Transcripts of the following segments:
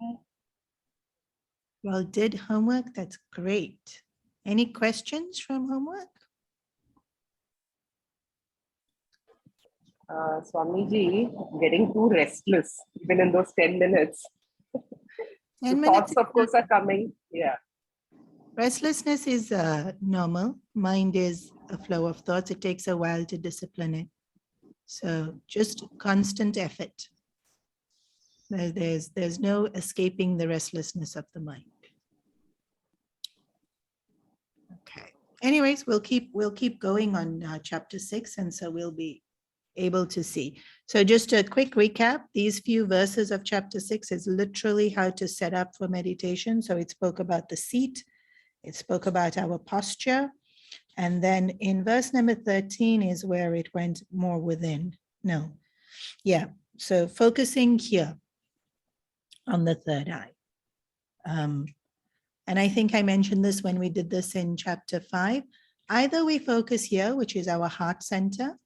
You all did homework. That's great. Any questions from homework? Swamiji, getting too restless even in those 10 minutes. 10 The minutes. thoughts, of course, are coming. Yeah. Restlessness is normal. Mind is a flow of thoughts. It takes a while to discipline it. So just constant effort. There's no escaping the restlessness of the mind. Okay. Anyways, we'll keep going on chapter 6, and so we'll be able to see. So just a quick recap, these few verses of chapter 6 is literally how to set up for meditation. So it spoke about the seat, it spoke about our posture, and then in verse number 13 is where it went more within. No, yeah, so focusing here on the third eye. And I think I mentioned this when we did this in chapter 5. Either we focus here, which is our heart center,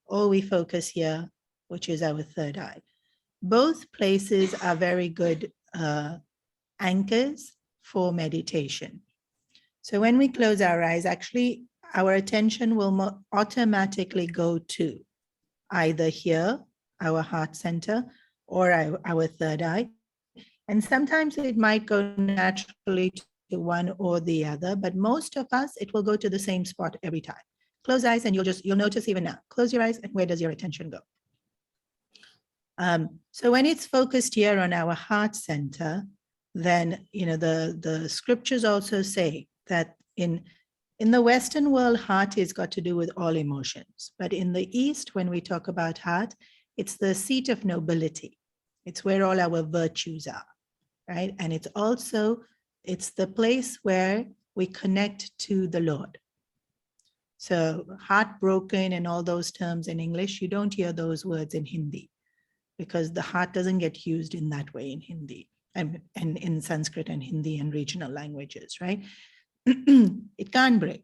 or we focus here, which is our third eye. Both places are very good anchors for meditation. So when we close our eyes, actually, our attention will automatically go to either here, our heart center, or our third eye. And sometimes it might go naturally to one or the other, but most of us, it will go to the same spot every time. Close eyes and you'll notice even now. Close your eyes and where does your attention go? So when it's focused here on our heart center, then the scriptures also say that in the Western world, heart is got to do with all emotions. But in the East, when we talk about heart, it's the seat of nobility. It's where all our virtues are, right? And it's the place where we connect to the Lord. So heartbroken and all those terms in English, you don't hear those words in Hindi because the heart doesn't get used in that way in Hindi and in Sanskrit and Hindi and regional languages, right? It can't break.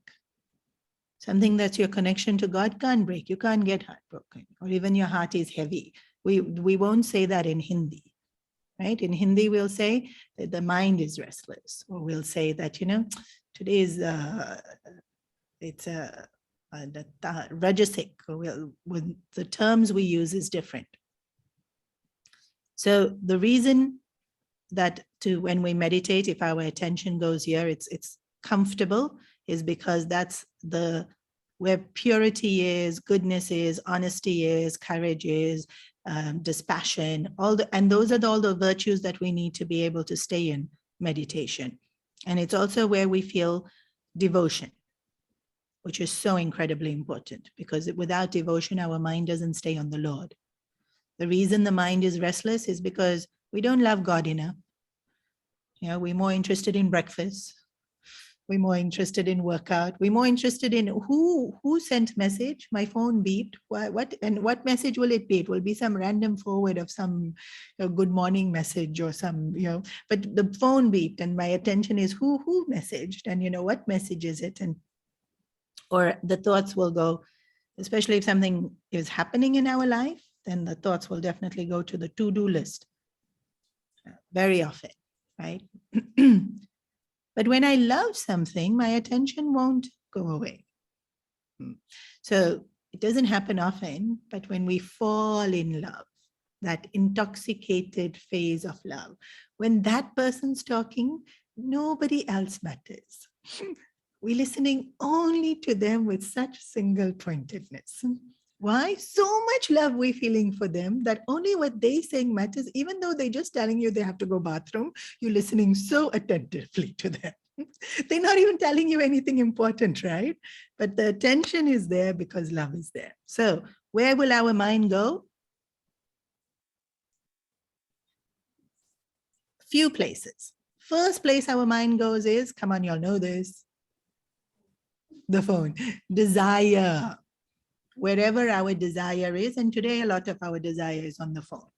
Something that's your connection to God can't break. You can't get heartbroken, or even your heart is heavy. We won't say that in Hindi, right? In Hindi, we'll say that the mind is restless, or we'll say that, today is it's the rajasic, with the terms we use is different. So the reason that when we meditate, if our attention goes here, it's comfortable, is because that's where purity is, goodness is, honesty is, courage is, dispassion, and those are all the virtues that we need to be able to stay in meditation. And it's also where we feel devotion, which is so incredibly important, because without devotion, our mind doesn't stay on the Lord. The reason the mind is restless is because we don't love God enough. We're more interested in breakfast. We're more interested in workout. We're more interested in who sent message. My phone beeped. What message will it be? It will be some random forward of some good morning message or some, but the phone beeped and my attention is who messaged and what message is it? Or the thoughts will go, especially if something is happening in our life, then the thoughts will definitely go to the to-do list very often, right? But when I love something, my attention won't go away. So it doesn't happen often, but when we fall in love, that intoxicated phase of love, when that person's talking, nobody else matters. We're listening only to them with such single pointedness. Why? So much love we're feeling for them that only what they're saying matters, even though they're just telling you they have to go bathroom, you're listening so attentively to them. They're not even telling you anything important, right? But the attention is there because love is there. So where will our mind go? Few places. First place our mind goes is, come on, y'all know this, the phone. Desire. Wherever our desire is, and today a lot of our desire is on the phone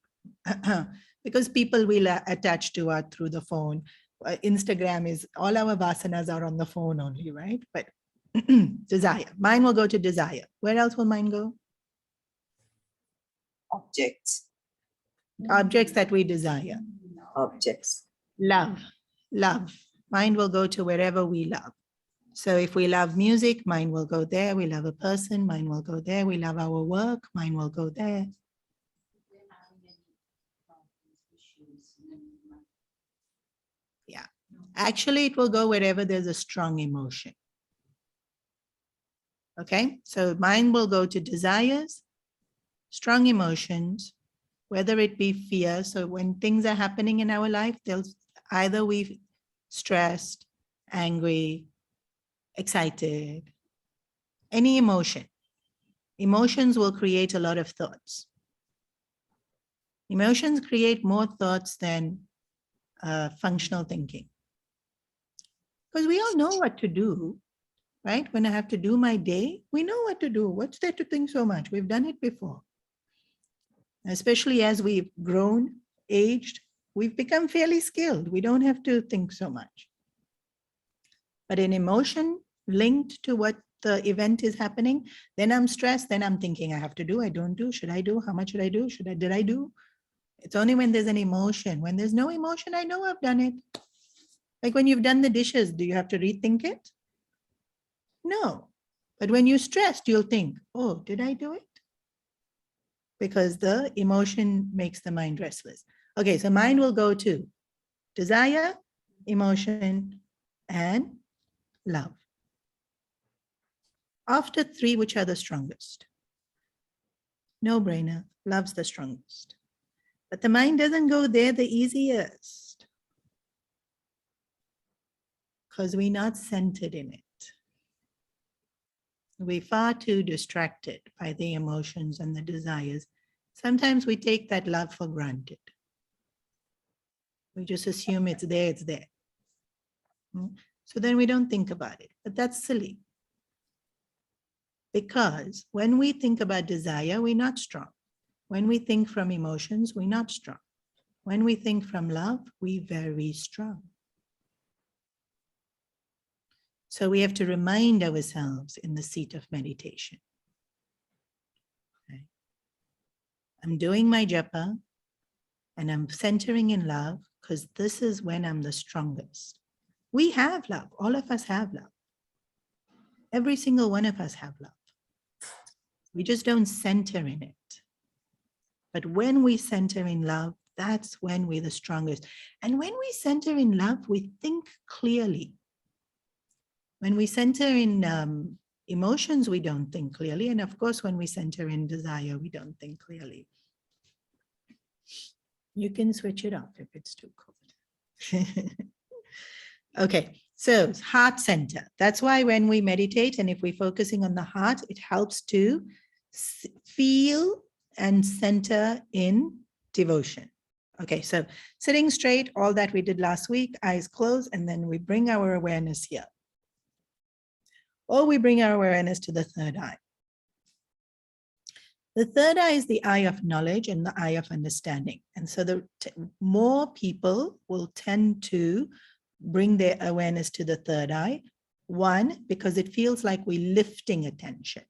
because people will attach to us through the phone. Instagram is, all our vasanas are on the phone only, right? But desire, mine will go to desire. Where else will mine go? Objects. Objects that we desire. objects. Love, love. Mind will go to wherever we love. So if we love music, mind will go there. We love a person, mind will go there. We love our work, mind will go there. Yeah, actually it will go wherever there's a strong emotion. Okay, so mind will go to desires, strong emotions, whether it be fear. So when things are happening in our life, they'll either we stressed, angry, excited, any emotion. Emotions will create a lot of thoughts. Emotions create more thoughts than functional thinking. Because we all know what to do, right? When I have to do my day, we know what to do. What's there to think so much? We've done it before. Especially as we've grown, aged, we've become fairly skilled. We don't have to think so much. But an emotion linked to what the event is happening, then I'm stressed, then I'm thinking I have to do, I don't do, should I do, how much should I do, did I do? It's only when there's an emotion. When there's no emotion, I know I've done it. Like when you've done the dishes, do you have to rethink it? No. But when you're stressed, you'll think, oh, did I do it? Because the emotion makes the mind restless. Okay, so mind will go to desire, emotion, and love. After three, which are the strongest? No brainer, love's the strongest. But the mind doesn't go there the easiest because we're not centered in it. We're far too distracted by the emotions and the desires. Sometimes we take that love for granted. We just assume it's there, it's there. So then we don't think about it, but that's silly. Because when we think about desire, we're not strong. When we think from emotions, we're not strong. When we think from love, we're very strong. So we have to remind ourselves in the seat of meditation. Okay. I'm doing my japa and I'm centering in love because this is when I'm the strongest. We have love. All of us have love. Every single one of us have love. We just don't center in it. But when we center in love, that's when we're the strongest. And when we center in love, we think clearly. When we center in emotions, we don't think clearly. And of course, when we center in desire, we don't think clearly. You can switch it off if it's too cold. Okay, so heart center. That's why when we meditate and if we're focusing on the heart, it helps to feel and center in devotion. Okay, so sitting straight, all that we did last week, eyes closed, and then we bring our awareness here. Or we bring our awareness to the third eye. The third eye is the eye of knowledge and the eye of understanding. And so the more people will tend to bring their awareness to the third eye. One, because it feels like we're lifting attention.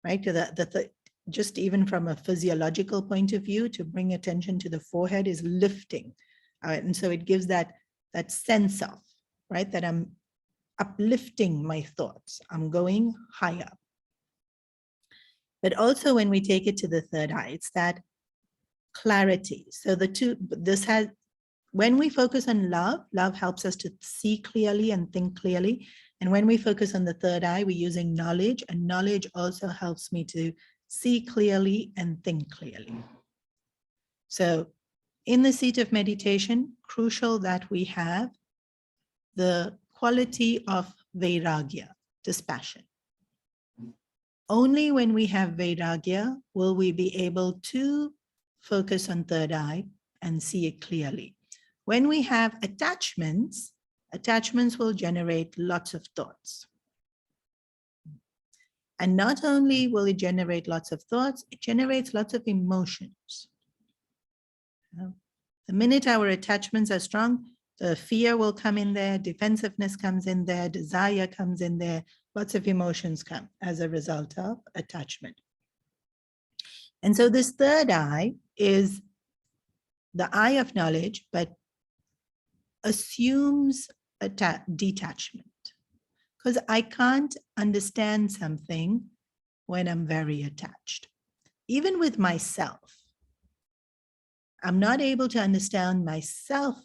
Right? To just even from a physiological point of view, to bring attention to the forehead is lifting. And so it gives that sense of, right, that I'm uplifting my thoughts. I'm going higher. But also when we take it to the third eye, it's that clarity. So when we focus on love, love helps us to see clearly and think clearly. And when we focus on the third eye, we're using knowledge, and knowledge also helps me to see clearly and think clearly. So in the seat of meditation, crucial that we have the quality of vairagya, dispassion. Only when we have vairagya will we be able to focus on third eye and see it clearly. When we have attachments, attachments will generate lots of thoughts. And not only will it generate lots of thoughts, it generates lots of emotions. The minute our attachments are strong, the fear will come in there, defensiveness comes in there, desire comes in there, lots of emotions come as a result of attachment. And so this third eye is the eye of knowledge, but assumes a detachment. Because I can't understand something when I'm very attached. Even with myself, I'm not able to understand myself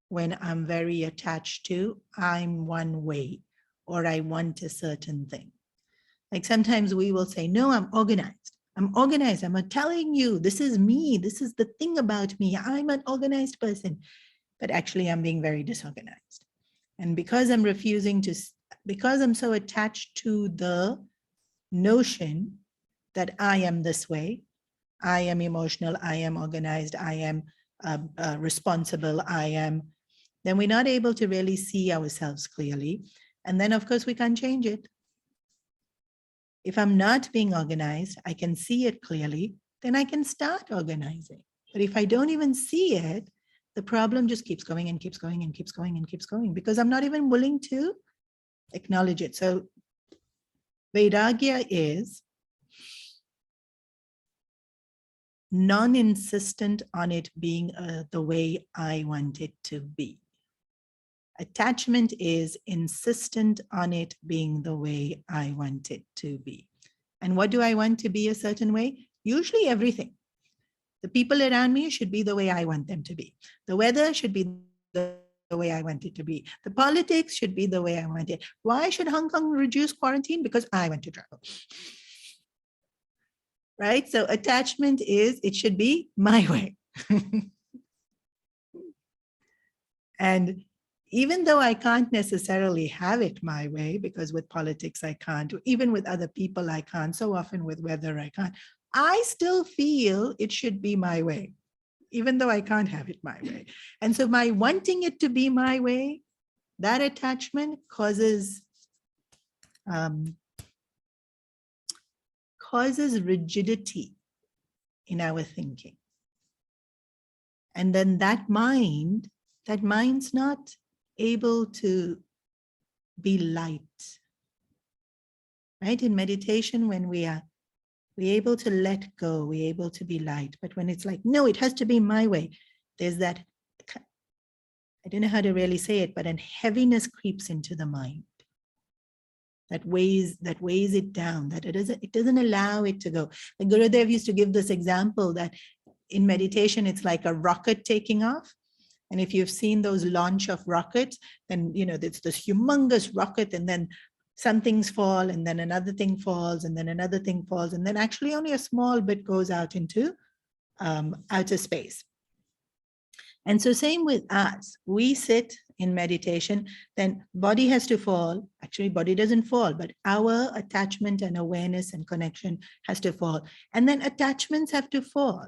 when I'm very attached to I'm one way or I want a certain thing. Like sometimes we will say, no, I'm organized. I'm organized. I'm telling you, this is me. This is the thing about me. I'm an organized person. But actually, I'm being very disorganized. And because I'm refusing to, because I'm so attached to the notion that I am this way, I am emotional, I am organized, I am responsible, I am, then we're not able to really see ourselves clearly. And then, of course, we can't change it. If I'm not being organized, I can see it clearly, then I can start organizing. But if I don't even see it, the problem just keeps going and keeps going and keeps going and keeps going because I'm not even willing to acknowledge it. So Vairagya is non-insistent on it being the way I want it to be. Attachment is insistent on it being the way I want it to be. And what do I want to be a certain way? Usually everything. The people around me should be the way I want them to be. The weather should be the way I want it to be. The politics should be the way I want it. Why should Hong Kong reduce quarantine? Because I want to travel. Right? So attachment is, it should be my way. And even though I can't necessarily have it my way, because with politics I can't, even with other people I can't, so often with weather I can't, I still feel it should be my way, even though I can't have it my way. And so my wanting it to be my way, that attachment causes rigidity in our thinking. And then that mind's not able to be light. Right? In meditation, when we're able to let go, we're able to be light. But when it's like, no, it has to be my way, there's that, I don't know how to really say it, but a heaviness creeps into the mind that weighs it down, that it doesn't allow it to go. The Gurudev used to give this example that in meditation, it's like a rocket taking off. And if you've seen those launch of rockets, then, it's this humongous rocket, and then some things fall, and then another thing falls, and then another thing falls, and then actually only a small bit goes out into outer space. And so same with us, we sit in meditation, then body has to fall. Actually, body doesn't fall, but our attachment and awareness and connection has to fall. And then attachments have to fall.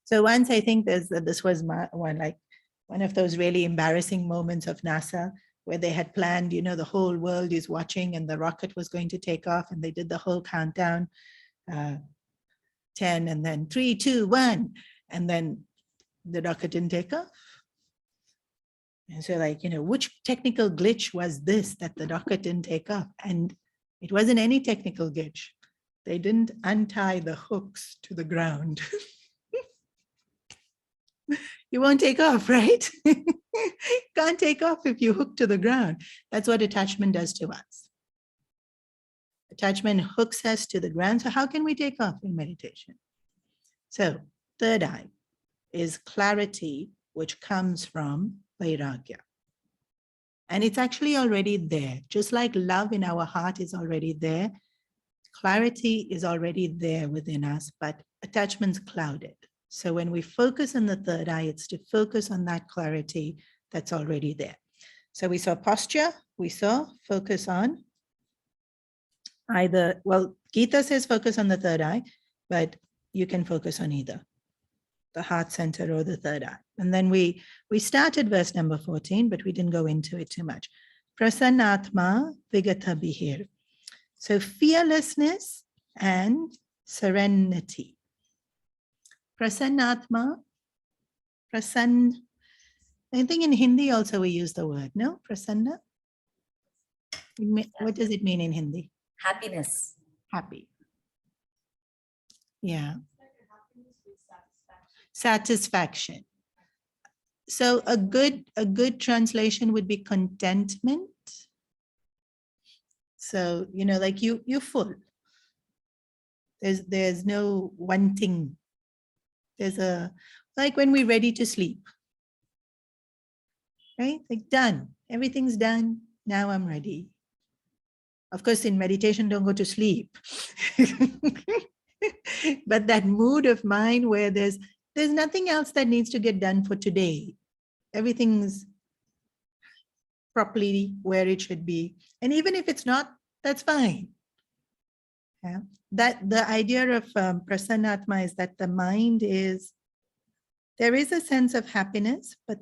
So once I think this was one of those really embarrassing moments of NASA where they had planned, the whole world is watching and the rocket was going to take off, and they did the whole countdown, 10 and then 3, 2, 1, and then the rocket didn't take off. And so which technical glitch was this that the rocket didn't take off? And it wasn't any technical glitch. They didn't untie the hooks to the ground. You won't take off, right? Can't take off if you hook to the ground. That's what attachment does to us. Attachment hooks us to the ground. So how can we take off in meditation? So third eye is clarity, which comes from Vairagya. And it's actually already there. Just like love in our heart is already there, clarity is already there within us, but attachment's clouded. So when we focus on the third eye, it's to focus on that clarity that's already there. So we saw posture, we saw focus on either, well, Gita says focus on the third eye, but you can focus on either the heart center or the third eye. And then we started verse number 14, but we didn't go into it too much. Prasannatma vigata bihir. So fearlessness and serenity. Prasannatma, prasann. I think in Hindi also we use the word, no? Prasanna? What does it mean in Hindi? Happiness. Happy. Yeah. satisfaction. So a good translation would be contentment. So, like you're full. There's no wanting. Like when we're ready to sleep, right? Like done, everything's done. Now I'm ready. Of course, in meditation, don't go to sleep. But that mood of mind where there's nothing else that needs to get done for today. Everything's properly where it should be. And even if it's not, that's fine. Yeah. That the idea of prasannatma is that the mind there is a sense of happiness, but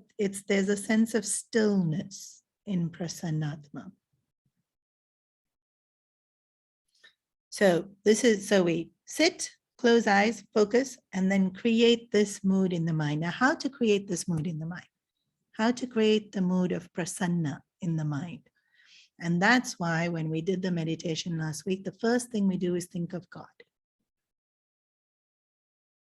there's a sense of stillness in prasannatma. So we sit, close eyes, focus, and then create this mood in the mind. Now, how to create this mood in the mind? How to create the mood of prasanna in the mind? And that's why when we did the meditation last week, the first thing we do is think of God.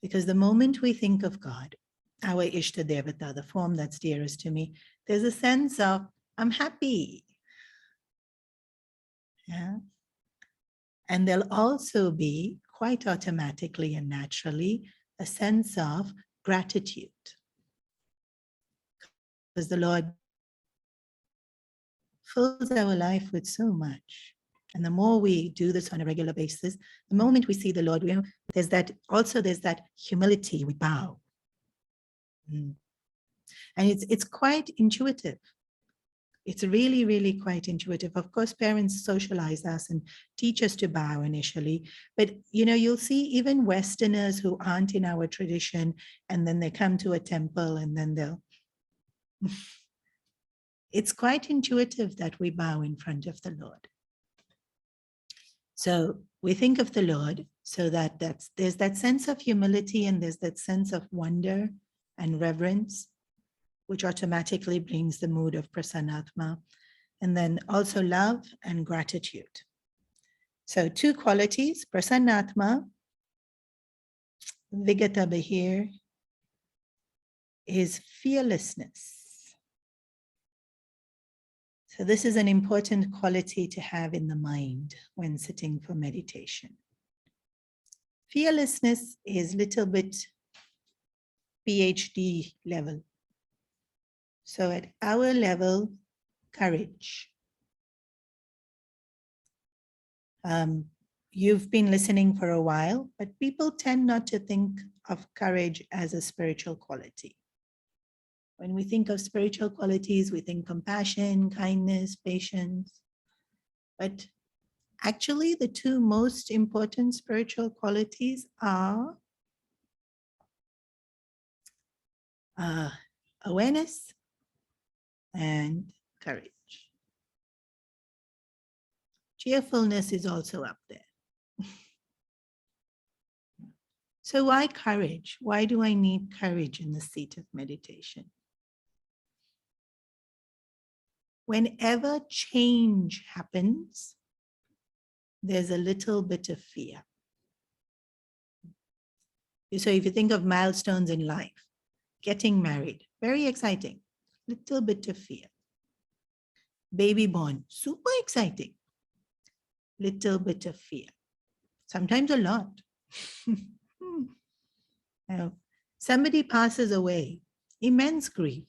Because the moment we think of God, our Ishta Devata, the form that's dearest to me, there's a sense of, I'm happy. Yeah. And there'll also be, quite automatically and naturally, a sense of gratitude. Because the Lord fills our life with so much. And the more we do this on a regular basis, the moment we see the Lord, there's that humility, we bow. And it's quite intuitive. It's really, really quite intuitive. Of course, parents socialize us and teach us to bow initially, but you'll see even Westerners who aren't in our tradition, and then they come to a temple and then they'll, it's quite intuitive that we bow in front of the Lord. So we think of the Lord so that there's that sense of humility and there's that sense of wonder and reverence, which automatically brings the mood of prasannatma, and then also love and gratitude. So two qualities, prasannatma, vigata bahir, is fearlessness. So this is an important quality to have in the mind when sitting for meditation. Fearlessness is a little bit PhD level. So at our level, courage. You've been listening for a while, but people tend not to think of courage as a spiritual quality. When we think of spiritual qualities, we think compassion, kindness, patience. But actually, the two most important spiritual qualities are awareness and courage. Cheerfulness is also up there. So why courage? Why do I need courage in the seat of meditation? Whenever change happens, there's a little bit of fear. So if you think of milestones in life, getting married, very exciting, little bit of fear. Baby born, super exciting, little bit of fear. Sometimes a lot. Now, somebody passes away, immense grief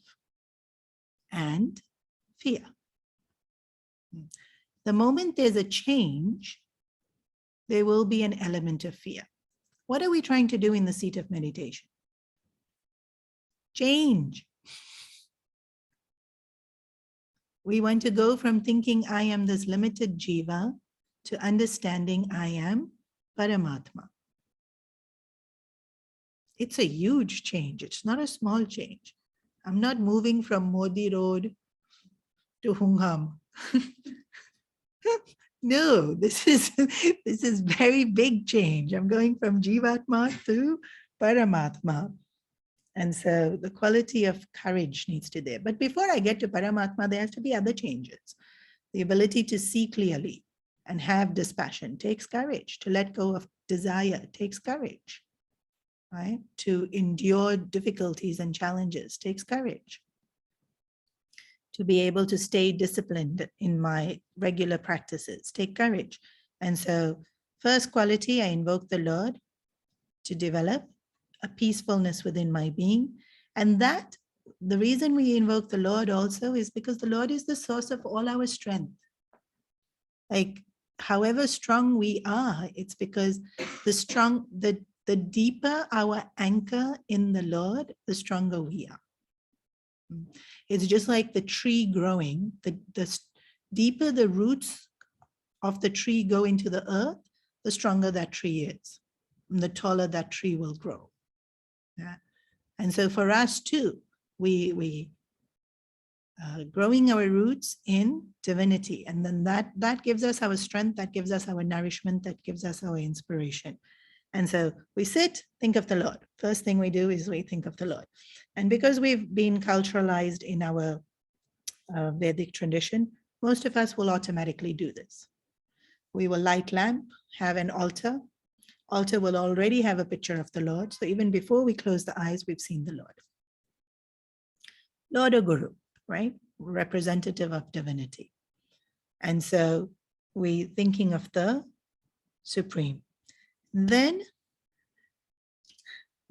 and fear. The moment there's a change, there will be an element of fear. What are we trying to do in the seat of meditation? Change. We want to go from thinking I am this limited jiva to understanding I am Paramatma. It's a huge change. It's not a small change. I'm not moving from Modi Road to Hungham. No, this is very big change. I'm going from Jivatma to Paramatma. And so the quality of courage needs to be there. But before I get to Paramatma, there has to be other changes. The ability to see clearly and have dispassion takes courage. To let go of desire takes courage. right? To endure difficulties and challenges takes courage. To be able to stay disciplined in my regular practices take courage. And so first quality, I invoke the Lord to develop a peacefulness within my being. And that the reason we invoke the Lord also is because the Lord is the source of all our strength. Like however strong we are, it's because the deeper our anchor in the Lord, the stronger we are. It's just like the tree growing, the deeper the roots of the tree go into the earth, the stronger that tree is, and the taller that tree will grow. Yeah. And so for us too, we growing our roots in divinity, and then that gives us our strength, that gives us our nourishment, that gives us our inspiration. And so we sit, think of the Lord. First thing we do is we think of the Lord. And because we've been culturalized in our Vedic tradition, most of us will automatically do this. We will light lamp, have an altar. Altar will already have a picture of the Lord. So even before we close the eyes, we've seen the Lord. Lord or Guru, right? Representative of divinity. And so we thinking of the Supreme. Then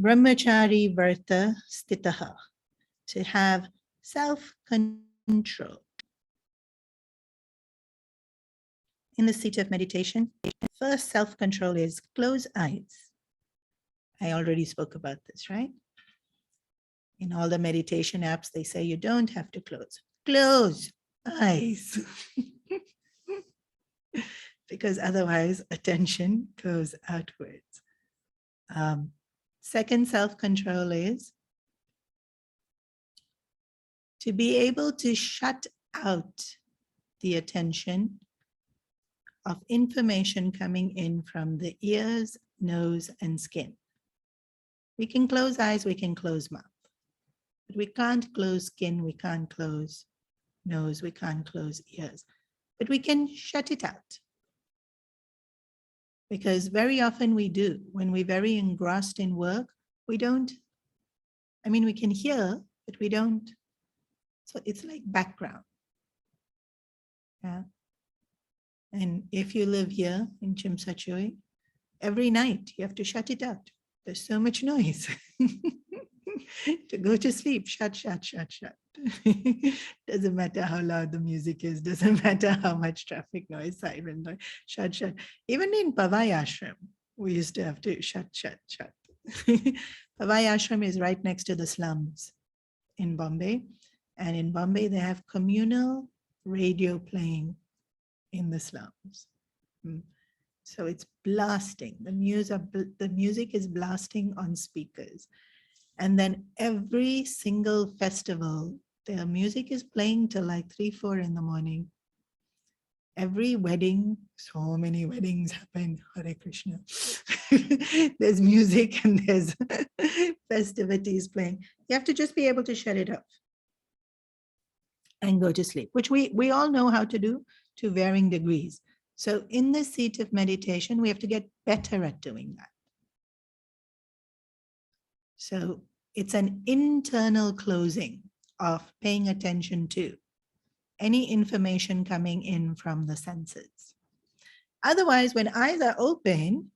Brahmachari Varta Stitaha, to have self-control. In the seat of meditation, first self-control is close eyes. I already spoke about this, right? In all the meditation apps, they say you don't have to close. Close eyes. Because otherwise attention goes outwards. Second self-control is to be able to shut out the attention of information coming in from the ears, nose, and skin. We can close eyes, we can close mouth, but we can't close skin, we can't close nose, we can't close ears, but we can shut it out. Because very often we do, when we're very engrossed in work, we don't, we can hear, but we don't. So it's like background. Yeah. And if you live here in Chimsachui, every night you have to shut it out. There's so much noise. To go to sleep, shut, shut, shut, shut. Doesn't matter how loud the music is, doesn't matter how much traffic noise, siren noise, shut, shut. Even in Pavai Ashram, we used to have to shut, shut, shut. Pavai Ashram is right next to the slums in Bombay. And in Bombay, they have communal radio playing in the slums. So it's blasting. The music is blasting on speakers. And then every single festival, their music is playing till like 3, 4 in the morning. Every wedding, so many weddings happen, Hare Krishna. There's music and there's festivities playing. You have to just be able to shut it off and go to sleep, which we all know how to do to varying degrees. So in the seat of meditation, we have to get better at doing that. So it's an internal closing of paying attention to any information coming in from the senses. Otherwise, when eyes are open,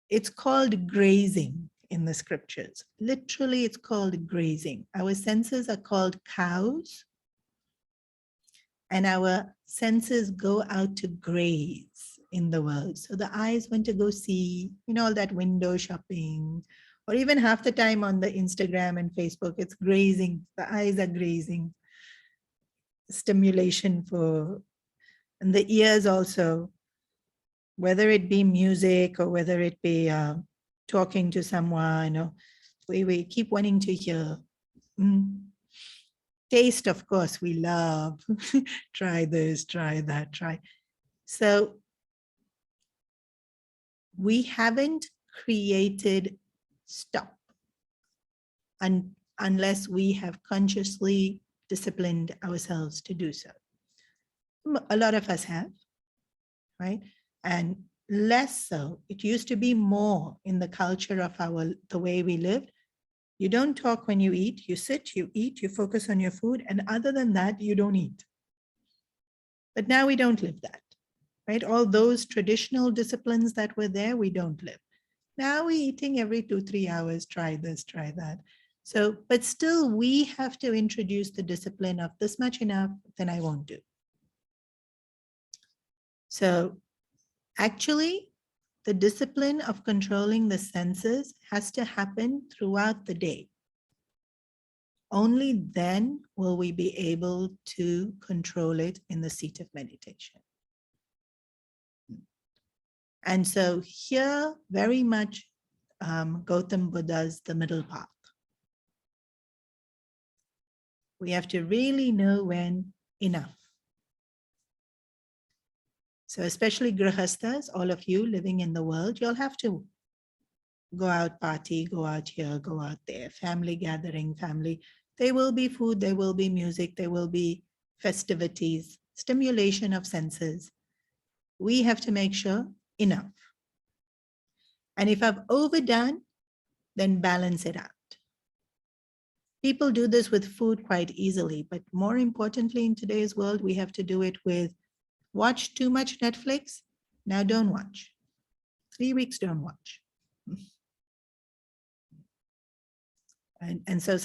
it's called grazing in the scriptures. Literally, it's called grazing. Our senses are called cows, and our senses go out to graze in the world. So the eyes want to go see, all that window shopping, or even half the time on the Instagram and Facebook, it's grazing. The eyes are grazing. Stimulation and the ears also, whether it be music or whether it be talking to someone, or we keep wanting to hear. Taste, of course, we love. Try this, try that, try. So we haven't created stop unless we have consciously disciplined ourselves to do so. A lot of us have, right? And less so. It used to be more in the culture of the way we lived. You don't talk when you eat. You sit, you eat, you focus on your food. And other than that, you don't eat. But now we don't live that, right? All those traditional disciplines that were there, we don't live. Now we're eating every 2-3 hours, try this, try that. So, but still we have to introduce the discipline of this much enough, then I won't do. So actually, the discipline of controlling the senses has to happen throughout the day. Only then will we be able to control it in the seat of meditation. And so here, very much Gautam Buddha's the middle path. We have to really know when enough. So especially grihasthas, all of you living in the world, you'll have to go out party, go out here, go out there, family gathering, family. There will be food, there will be music, there will be festivities, stimulation of senses. We have to make sure enough. And if I've overdone, then balance it out. People do this with food quite easily, but more importantly in today's world, we have to do it with watch too much Netflix, now don't watch. 3 weeks, don't watch. And so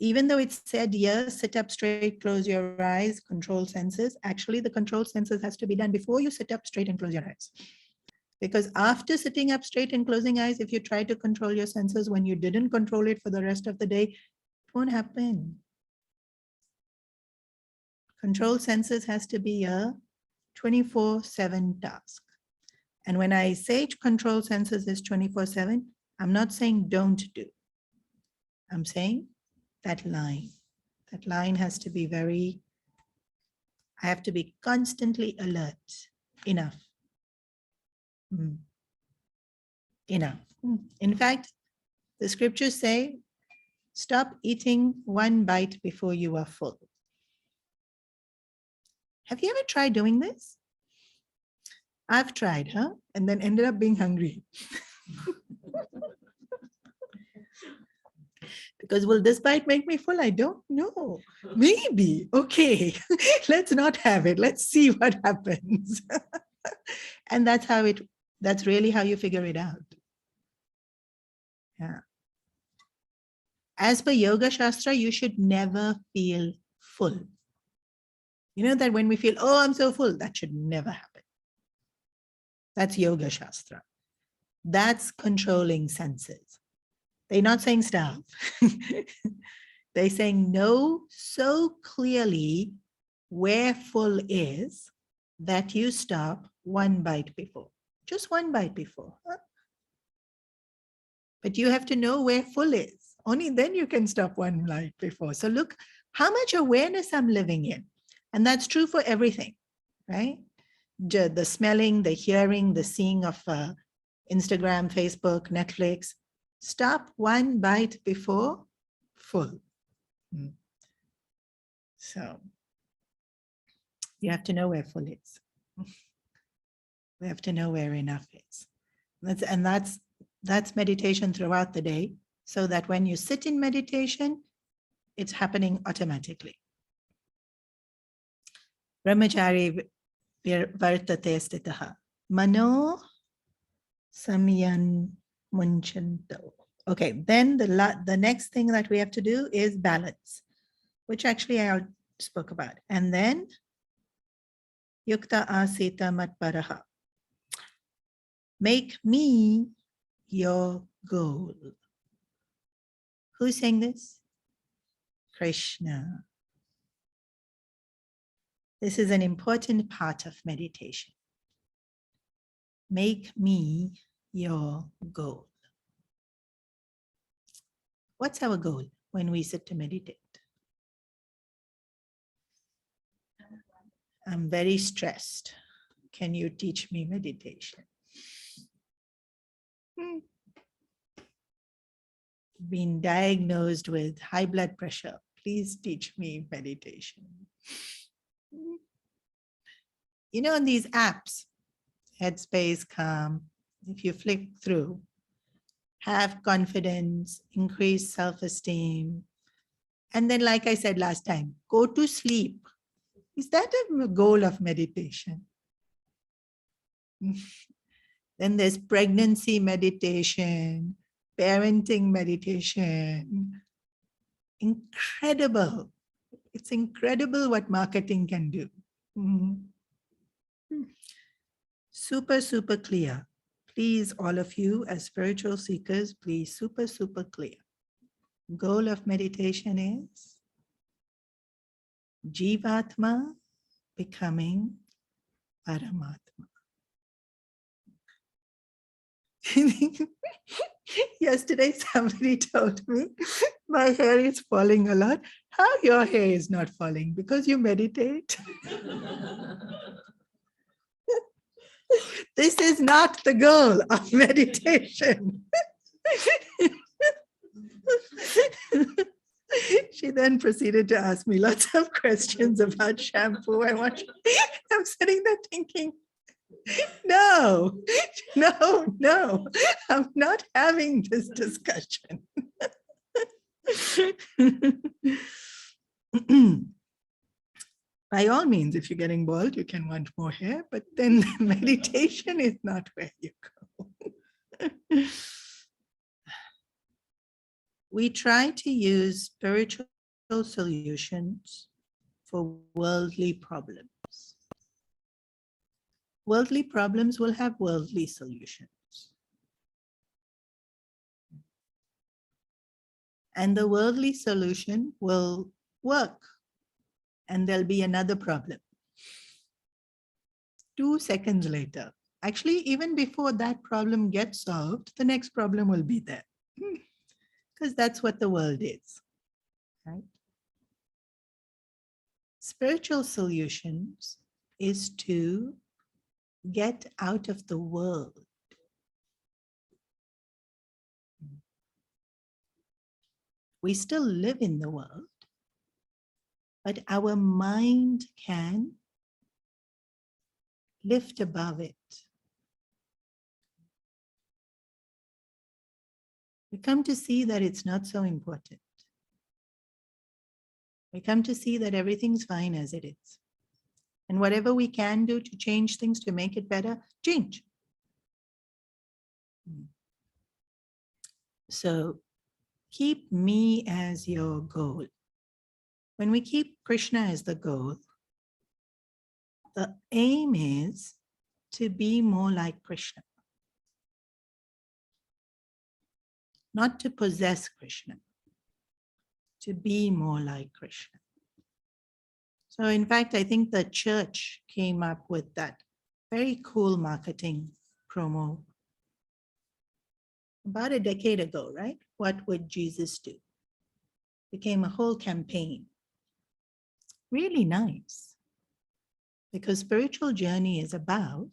even though it's said, yes, sit up straight, close your eyes, control senses, actually the control senses has to be done before you sit up straight and close your eyes. Because after sitting up straight and closing eyes, if you try to control your senses when you didn't control it for the rest of the day, it won't happen. Control senses has to be a 24/7 task. And when I say control senses is 24/7, I'm not saying don't do. I'm saying that line has to be I have to be constantly alert. Enough. Enough. In fact, the scriptures say, stop eating one bite before you are full. Have you ever tried doing this? I've tried, and then ended up being hungry. Because will this bite make me full? I don't know. Maybe. Okay, let's not have it. Let's see what happens. And that's really how you figure it out. Yeah. As per Yoga Shastra, you should never feel full. You know that when we feel, oh, I'm so full, that should never happen. That's Yoga Shastra. That's controlling senses. They're not saying stop. They're saying know so clearly where full is that you stop one bite before. Just one bite before. But you have to know where full is. Only then you can stop one bite before. So look how much awareness I'm living in. And that's true for everything, right? The smelling, the hearing, the seeing of Instagram, Facebook, Netflix. Stop one bite before full. So you have to know where full is. We have to know where enough is. That's meditation throughout the day, so that when you sit in meditation, it's happening automatically. Brahmachari vartate stitaha. Mano samyan munchanto. Okay, then the next thing that we have to do is balance, which actually I spoke about. And then yukta asita matparaha. Make me your goal. Who's saying this? Krishna. This is an important part of meditation. Make me your goal. What's our goal when we sit to meditate? I'm very stressed. Can you teach me meditation? Been diagnosed with high blood pressure. Please teach me meditation. You know, in these apps, Headspace, Calm, if you flick through, have confidence, increase self-esteem. And then, like I said last time, go to sleep. Is that a goal of meditation? Then there's pregnancy meditation, parenting meditation. Incredible. It's incredible what marketing can do. Mhm. Super, super clear. Please, all of you as spiritual seekers, please, super, super clear. Goal of meditation is Jivatma becoming Paramatma. Yesterday, somebody told me my hair is falling a lot. How your hair is not falling? Because you meditate. This is not the goal of meditation. She then proceeded to ask me lots of questions about shampoo and what. I'm sitting there thinking, no, no, I'm not having this discussion. By all means, if you're getting bald, you can want more hair, but then meditation is not where you go. We try to use spiritual solutions for worldly problems. Worldly problems will have worldly solutions. And the worldly solution will work, and there'll be another problem. 2 seconds later, actually, even before that problem gets solved, the next problem will be there. Because that's what the world is, right? Spiritual solutions is to get out of the world. We still live in the world, but our mind can lift above it. We come to see that it's not so important. We come to see that everything's fine as it is. And whatever we can do to change things, to make it better, change. So keep me as your goal. When we keep Krishna as the goal, the aim is to be more like Krishna. Not to possess Krishna, to be more like Krishna. So in fact, I think the church came up with that very cool marketing promo about a decade ago, right? What would Jesus do? Became a whole campaign. Really nice. Because spiritual journey is about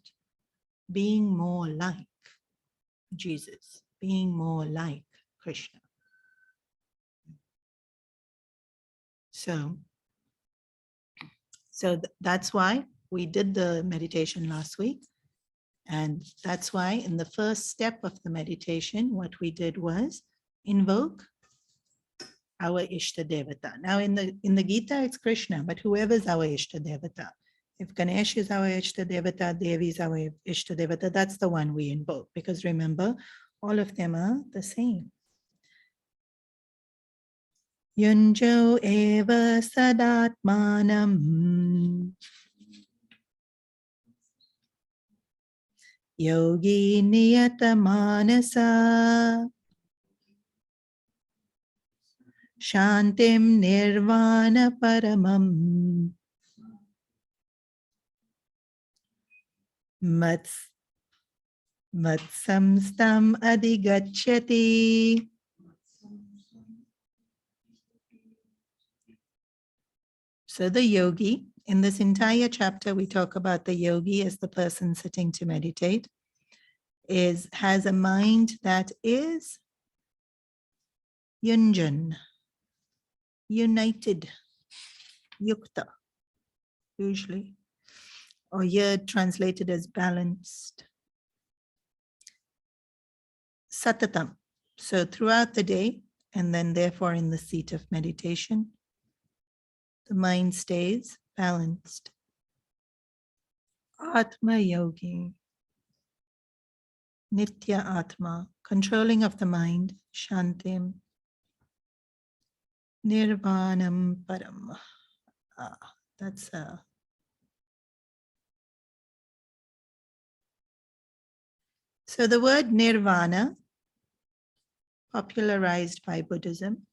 being more like Jesus, being more like Krishna. So that's why we did the meditation last week. And that's why in the first step of the meditation, what we did was invoke our Ishta Devata. Now in the Gita, it's Krishna, but whoever's our Ishta Devata. If Ganesh is our Ishta Devata, Devi is our Ishta Devata, that's the one we invoke. Because remember, all of them are the same. Yunjo eva sadatmanam yogi niyata manasa shantim nirvana paramam matsamstam adhigachyati. So the yogi, in this entire chapter, we talk about the yogi as the person sitting to meditate, has a mind that is yunjan, united, yukta, usually. or here translated as balanced. Satatam. So throughout the day, and then therefore in the seat of meditation, the mind stays balanced. Atma Yogi. Nitya Atma, controlling of the mind, Shantim. Nirvanam Param. That's a so the word nirvana, popularized by Buddhism,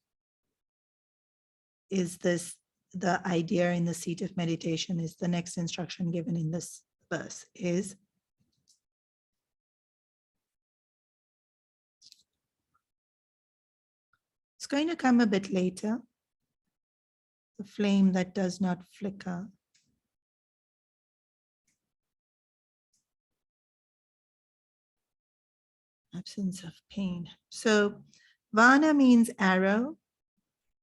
is this the idea in the seat of meditation is the next instruction given in this verse is it's going to come a bit later. The flame that does not flicker. Absence of pain. So vana means arrow.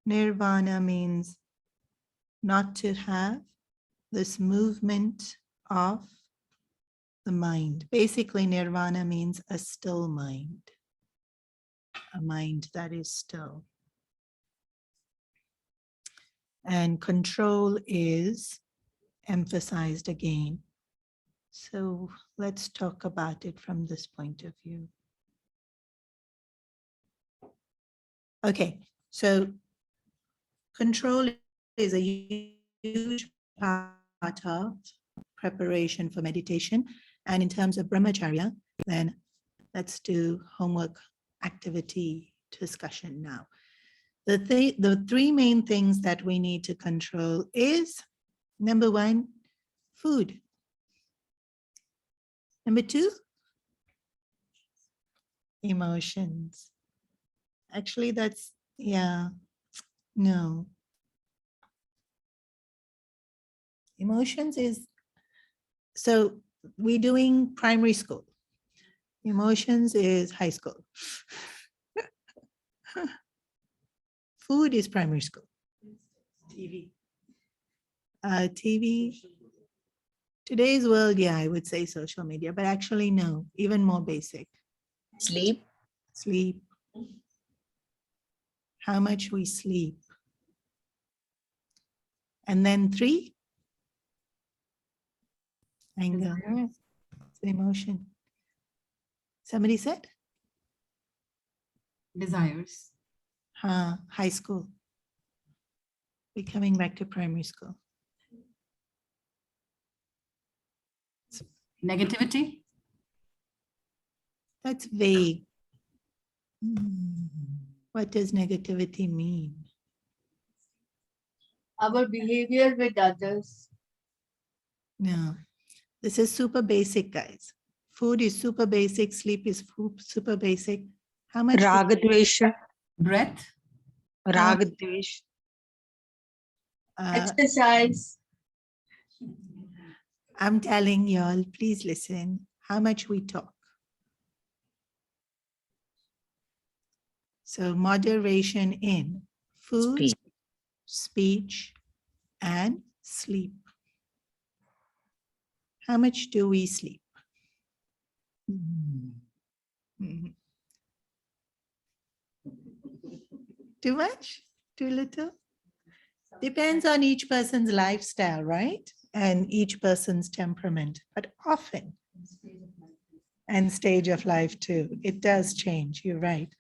Nirvana means not to have this movement of the mind. Basically, nirvana means a still mind, a mind that is still. And control is emphasized again. So let's talk about it from this point of view. Okay, so control is a huge part of preparation for meditation. And in terms of brahmacharya, then let's do homework activity discussion now. The three main things that we need to control is, number one, food. Number two, emotions. Actually, that's, yeah, no. Emotions is, so we're doing primary school. Emotions is high school. Food is primary school. TV. TV. Today's world, yeah, I would say social media, but actually no, even more basic. Sleep. Sleep. How much we sleep. And then three, anger. It's an emotion. Somebody said? Desires. High school. We're coming back to primary school. Negativity. That's vague. What does negativity mean? Our behavior with others. No, this is super basic, guys. Food is super basic. Sleep is super basic. How much? Ragadvesha. Breath. Ragadvesh. Exercise. I'm telling y'all, please listen. How much we talk. So moderation in food, speech, and sleep. How much do we sleep? Mhm. Too much? Too little? Depends on each person's lifestyle, right? And each person's temperament, but often, and stage of life too. It does change, you're right.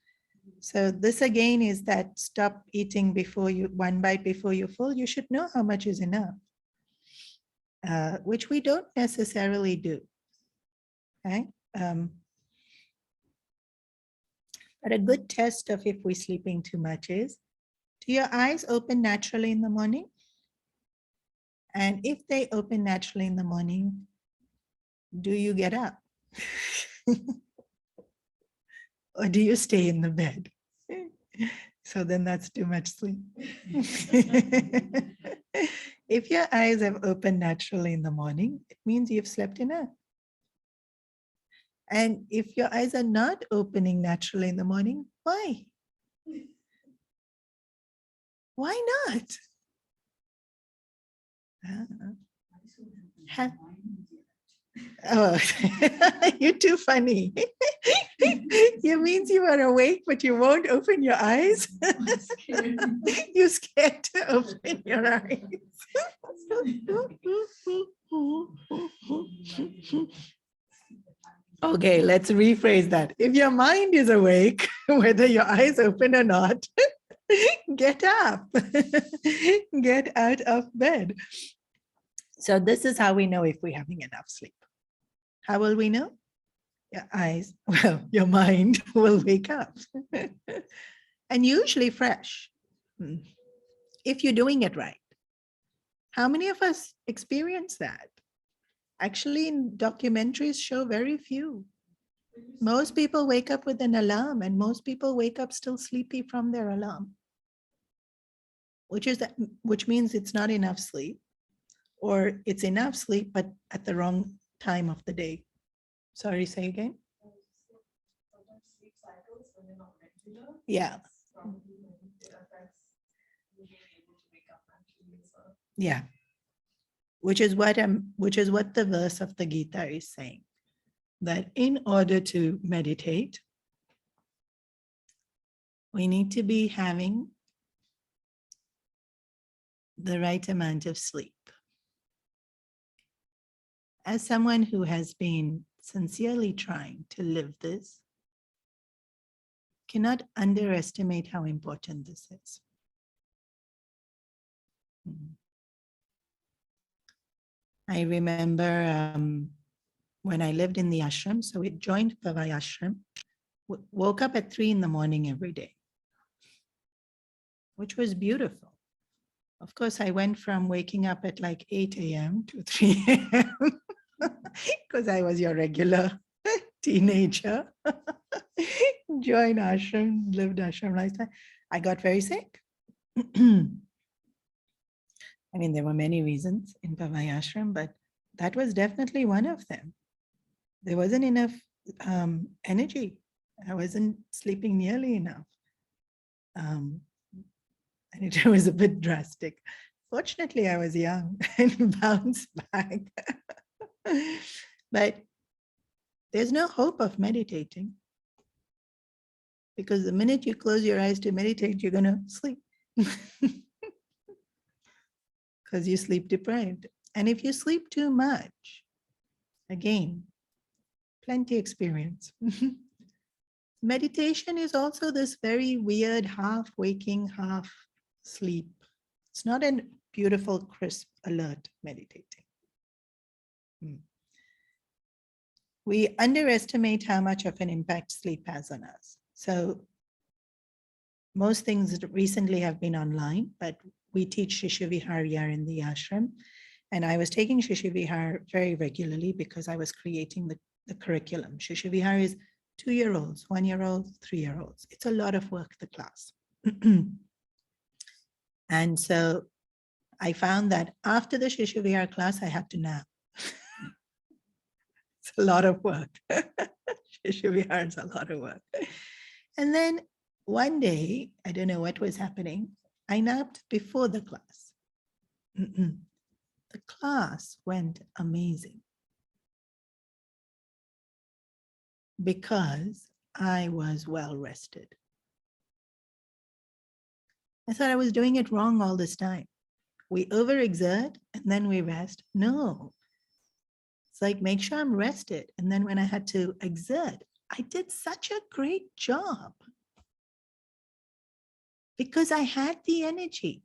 So this again is that stop eating before you, one bite before you're full. You should know how much is enough, which we don't necessarily do, right? But a good test of if we're sleeping too much is, do your eyes open naturally in the morning? And if they open naturally in the morning, do you get up? Or do you stay in the bed? So then that's too much sleep. If your eyes have opened naturally in the morning, it means you've slept enough. And if your eyes are not opening naturally in the morning, why? Why not? Oh, you're too funny. You means you are awake, but you won't open your eyes. You're scared to open your eyes. Okay, let's rephrase that. If your mind is awake, whether your eyes open or not, get up. Get out of bed. So this is how we know if we're having enough sleep. How will we know? Your eyes, well, your mind will wake up. And usually fresh, if you're doing it right. How many of us experience that? Actually, in documentaries show very few. Most people wake up with an alarm, and most people wake up still sleepy from their alarm, which means it's not enough sleep, or it's enough sleep, but at the wrong time of the day. Sorry, say again. Yeah. Yeah. Which is what the verse of the Gita is saying, that in order to meditate, we need to be having the right amount of sleep. As someone who has been sincerely trying to live this, cannot underestimate how important this is. I remember when I lived in the ashram, so we joined Pavai ashram, woke up at 3 a.m. every day, which was beautiful. Of course, I went from waking up at like 8 a.m. to 3 a.m. because I was your regular teenager. Joined ashram, lived ashram lifestyle. I got very sick. I mean, there were many reasons in Pavai ashram, but that was definitely one of them. There wasn't enough energy. I wasn't sleeping nearly enough. And it was a bit drastic. Fortunately, I was young and bounced back. But there's no hope of meditating, because the minute you close your eyes to meditate, you're going to sleep. Because you're sleep deprived. And if you sleep too much, again, plenty experience. Meditation is also this very weird half waking, half sleep. It's not a beautiful, crisp, alert meditating. We underestimate how much of an impact sleep has on us. So most things recently have been online, but we teach Shishivihar here in the ashram. And I was taking Shishivihar very regularly because I was creating the curriculum. Shishivihar is 2-year-olds, 1-year-olds, 3-year-olds. It's a lot of work, the class. And so I found that after the Shishivihar class, I had to nap. It's a lot of work. Shishivihar is a lot of work. And then one day, I don't know what was happening, I napped before the class. The class went amazing because I was well rested. I thought I was doing it wrong all this time. We overexert and then we rest. No, it's like, make sure I'm rested. And then when I had to exert, I did such a great job because I had the energy.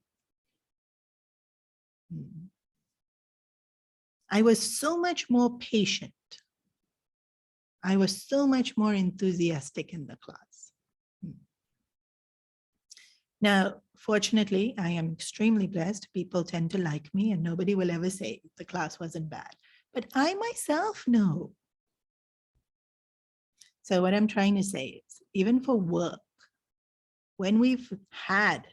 I was so much more patient. I was so much more enthusiastic in the class. Now, fortunately, I am extremely blessed. People tend to like me and nobody will ever say the class wasn't bad. But I myself know. So what I'm trying to say is, even for work, when we've had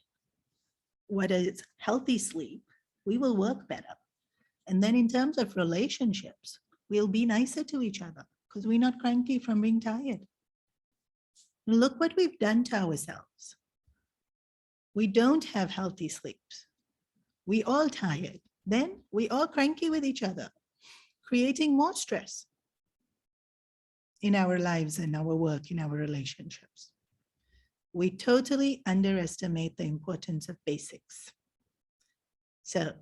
what is healthy sleep, we will work better. And then in terms of relationships, we'll be nicer to each other because we're not cranky from being tired. Look what we've done to ourselves. We don't have healthy sleeps. We all tired. Then we all cranky with each other creating more stress in our lives, in our work, in our relationships. We totally underestimate the importance of basics. So,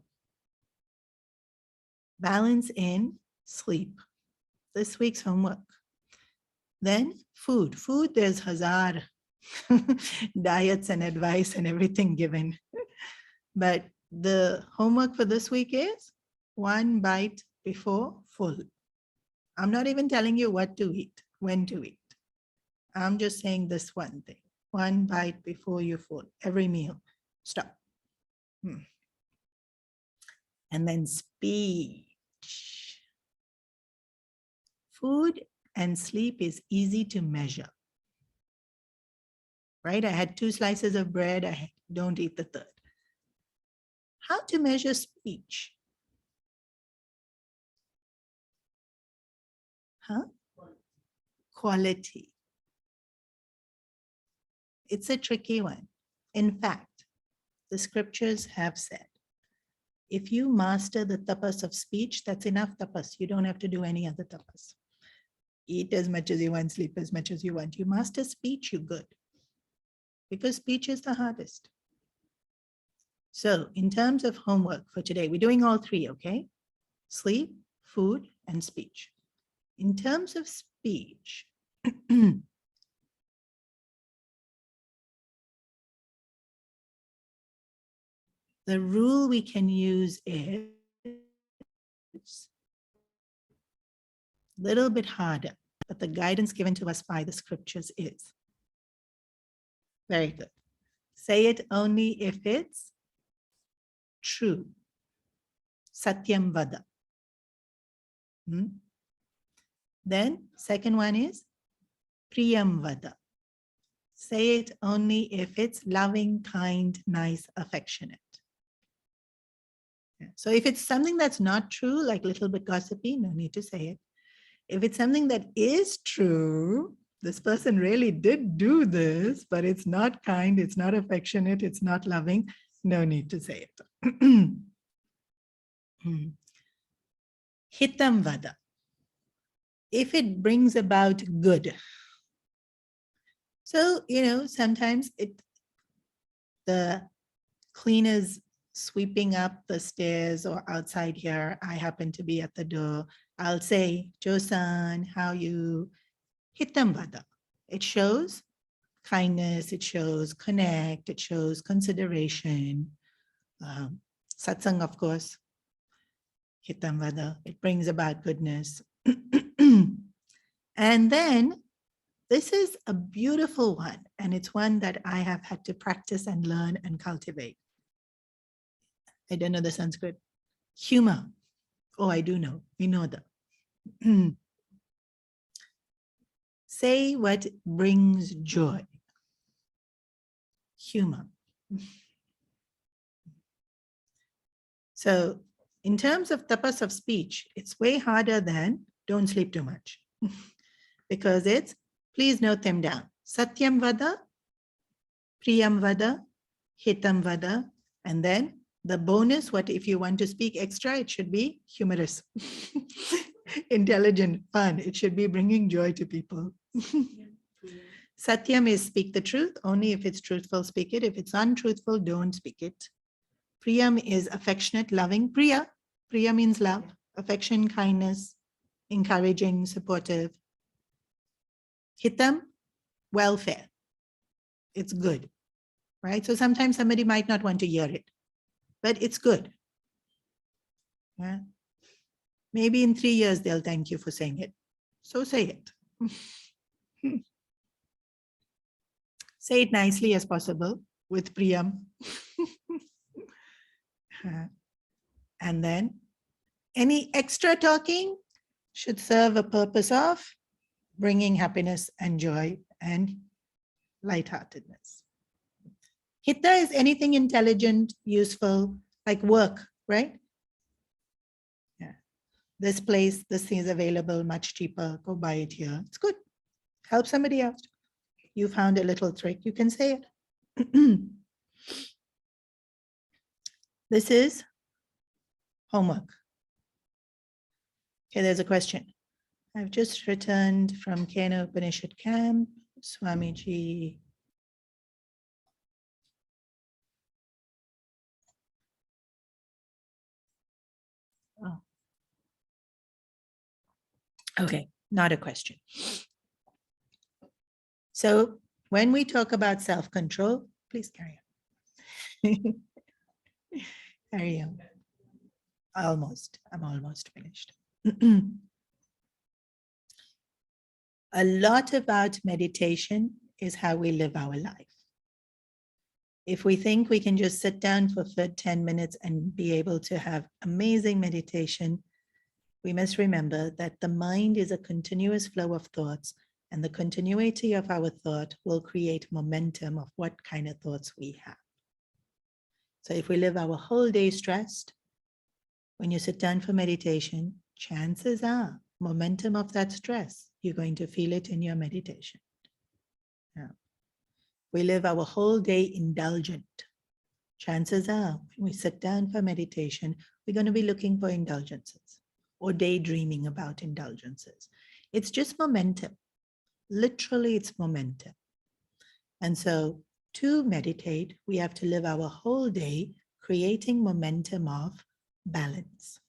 balance in sleep. This week's homework. Then food. Food, there's hazard diets and advice and everything given. But the homework for this week is 1 bite before full. I'm not even telling you what to eat, when to eat. I'm just saying this one thing. 1 bite before you're full. Every meal. Stop. And then speech. Food and sleep is easy to measure. Right? I had 2 slices of bread. I don't eat the third. How to measure speech? Quality. It's a tricky one. In fact, the scriptures have said, if you master the tapas of speech, that's enough tapas. You don't have to do any other tapas. Eat as much as you want, sleep as much as you want. You master speech, you're good. Because speech is the hardest. So in terms of homework for today, we're doing all 3, okay? Sleep, food, and speech. In terms of speech, the rule we can use is a little bit harder, but the guidance given to us by the scriptures is. Very good. Say it only if it's true. Satyam vada. Then second one is priyam vada. Say it only if it's loving, kind, nice, affectionate. So if it's something that's not true, like a little bit gossipy, no need to say it. If it's something that is true, this person really did do this, but it's not kind, it's not affectionate, it's not loving, no need to say it. Hitam vada. If it brings about good. So, sometimes the cleaners sweeping up the stairs or outside here, I happen to be at the door. I'll say, Josan, how you? Hitam vada. It shows kindness, it shows connect, it shows consideration. Satsang, of course. Hitam vada. It brings about goodness. And then this is a beautiful one, and it's one that I have had to practice and learn and cultivate. I don't know the Sanskrit. Humor. Oh, I do know. We know that. Say what brings joy. Humor. So in terms of tapas of speech, it's way harder than don't sleep too much. Because it's, please note them down. Satyam vada, priyam vada, hitam vada, and then the bonus, what if you want to speak extra, it should be humorous, intelligent, fun. It should be bringing joy to people. Satyam is speak the truth. Only if it's truthful, speak it. If it's untruthful, don't speak it. Priyam is affectionate, loving. Priya means love, affection, kindness, encouraging, supportive. Hitam, welfare. It's good, right? So sometimes somebody might not want to hear it, but it's good. Yeah. Maybe in 3 years, they'll thank you for saying it. So say it. Say it nicely as possible with Priyam. And then any extra talking should serve a purpose of bringing happiness and joy and lightheartedness. Hita is anything intelligent, useful, like work, right? Yeah. This place, this thing is available, much cheaper. Go buy it here. It's good. Help somebody out. You found a little trick, you can say it. This is homework. Okay, there's a question. I've just returned from Kena Upanishad camp. Swamiji. Oh. Okay, not a question. So when we talk about self-control, please carry on. Carry on. I'm almost finished. A lot about meditation is how we live our life. If we think we can just sit down for 10 minutes and be able to have amazing meditation, we must remember that the mind is a continuous flow of thoughts, and the continuity of our thought will create momentum of what kind of thoughts we have. So if we live our whole day stressed, when you sit down for meditation, chances are momentum of that stress, you're going to feel it in your meditation. Yeah. We live our whole day indulgent. Chances are when we sit down for meditation, we're going to be looking for indulgences or daydreaming about indulgences. It's just momentum. Literally, it's momentum. And so to meditate, we have to live our whole day creating momentum of balance.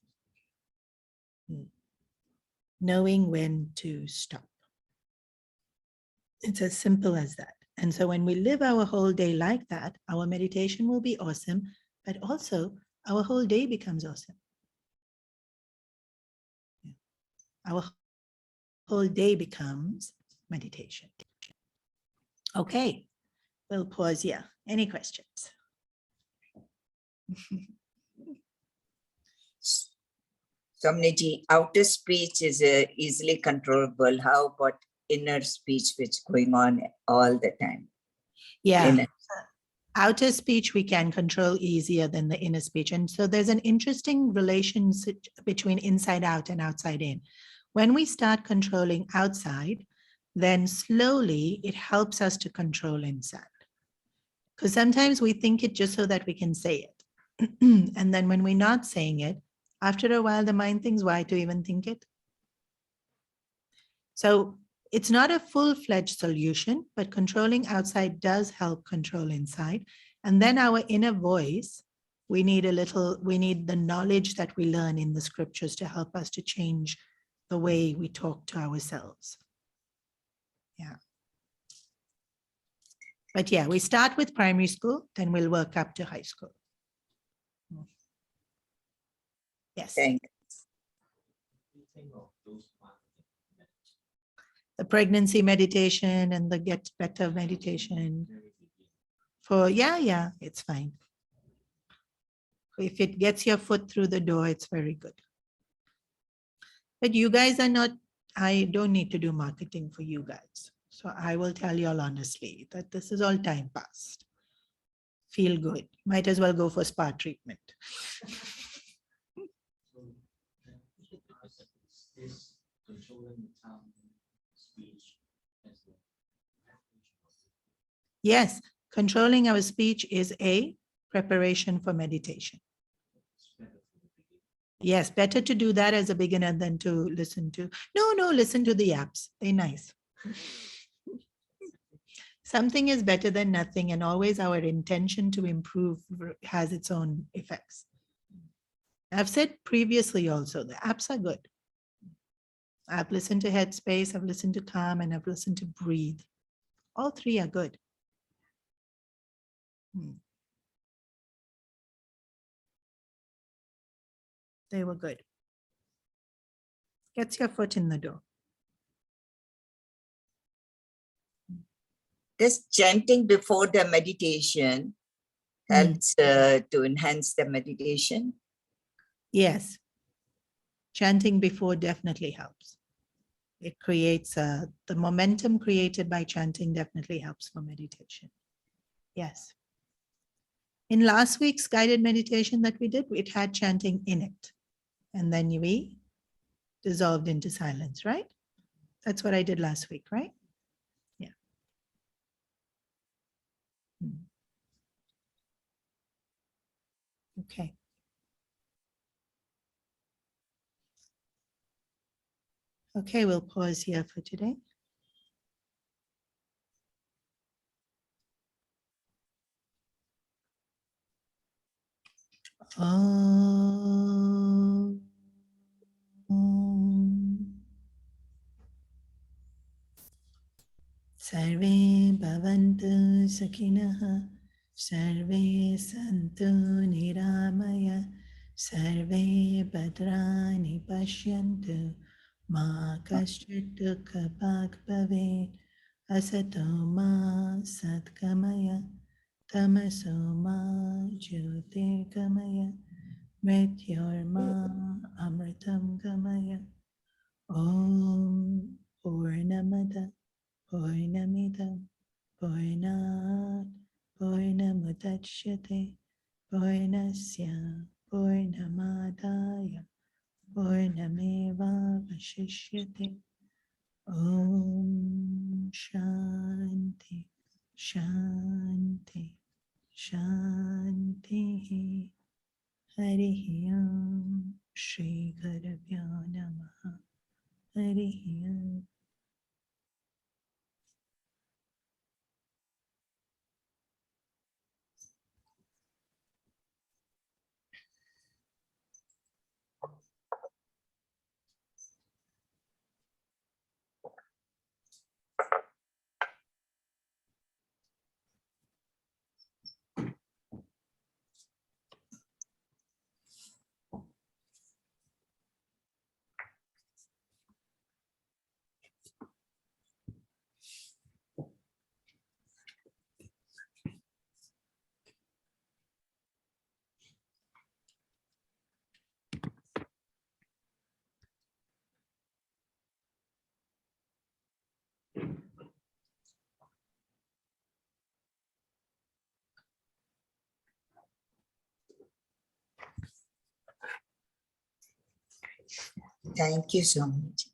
Knowing when to stop. It's as simple as that. And so when we live our whole day like that, our meditation will be awesome, but also our whole day becomes awesome. Our whole day becomes meditation. Okay, we'll pause here. Any questions? Somniji, outer speech is easily controllable. How about inner speech, which going on all the time? Yeah. Outer speech we can control easier than the inner speech. And so there's an interesting relationship between inside out and outside in. When we start controlling outside, then slowly it helps us to control inside. Because sometimes we think it just so that we can say it. And then when we're not saying it, after a while, the mind thinks, why to even think it? So it's not a full-fledged solution, but controlling outside does help control inside. And then our inner voice, we need the knowledge that we learn in the scriptures to help us to change the way we talk to ourselves. Yeah. But yeah, we start with primary school, then we'll work up to high school. Yes. Thank The pregnancy meditation and the get better meditation. Yeah, it's fine. If it gets your foot through the door, it's very good. But you guys are not, I don't need to do marketing for you guys. So I will tell you all honestly that this is all time past. Feel good. Might as well go for spa treatment. Yes, controlling our speech is a preparation for meditation. Yes, better to do that as a beginner than to listen to. No, listen to the apps. They're nice. Something is better than nothing, and always our intention to improve has its own effects. I've said previously also, the apps are good. I've listened to Headspace, I've listened to Calm, and I've listened to Breathe. All three are good. They were good. Gets your foot in the door. This chanting before the meditation helps to enhance the meditation. Yes. Chanting before definitely helps. It creates the momentum created by chanting definitely helps for meditation. Yes. In last week's guided meditation that we did, it had chanting in it. And then we dissolved into silence, right? That's what I did last week, right? Yeah. Okay. Okay, we'll pause here for today. Sarve bhavantu sakhinah, sarve santu niramaya, sarve bhadrani pashyantu, ma kaschit dukhabhag bhavet, asato ma satgamaya, tamaso ma jyotirgamaya, mrityorma amritam gamaya. Om Purnamada Purnamidam Purnat Purnamudachyate Purnasya Purnamadaya Purnameva Vashishyate. Om Shanti Shanti Shanti. Harihi Om Shri Gurubhyo Namaha. Harihi Om. Thank you so much.